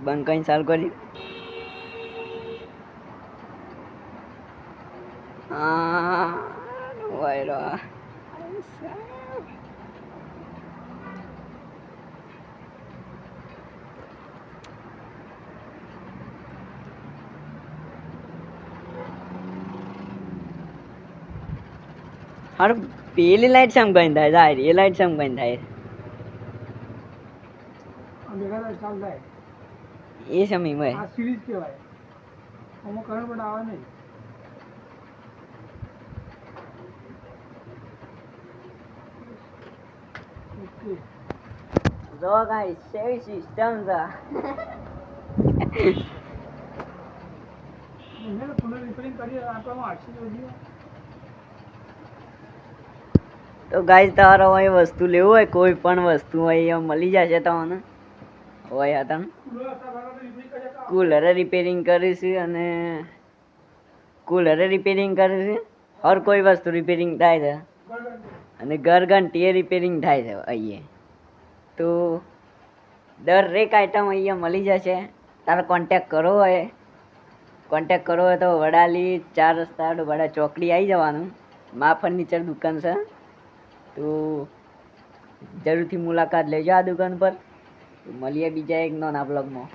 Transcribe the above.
બંધ કરીને ચાલુ કરી. વાયરો હારું પેલી લાઈટ શેમ બંધ થાય જાય એ લાઈટ શેમ બંધ થાય એ સમય ભાઈ આ સિરીઝ કહેવાય આમાં કરંટ પણ આવે નહીં ઓકે જો ગાઈસ સેવી સિસ્ટમ છે એને પુનઃ રિપેરિંગ કરી આપવામાં આખી જોડી તો ગાઈસ તમારે અહીં વસ્તુ લેવું હોય કોઈ પણ વસ્તુ હોય અહીંયા મળી જશે તમને હોય હતા કુલરે રિપેરિંગ કરીશું અને કુલરે રિપેરિંગ કરીશું હર કોઈ વસ્તુ રિપેરિંગ થાય છે અને ઘરઘંટી રિપેરિંગ થાય છે અહીંયા તો દરેક આઈટમ અહીંયા મળી જશે તારે કોન્ટેક કરવો હોય તો વડાલી 4 રસ્તા વડા ચોકડી આવી જવાનું મા ફર્નિચર દુકાન છે તો જરૂરથી મુલાકાત લેજો આ દુકાન પર મળીએ બીજા એક નાના બ્લોગમાં.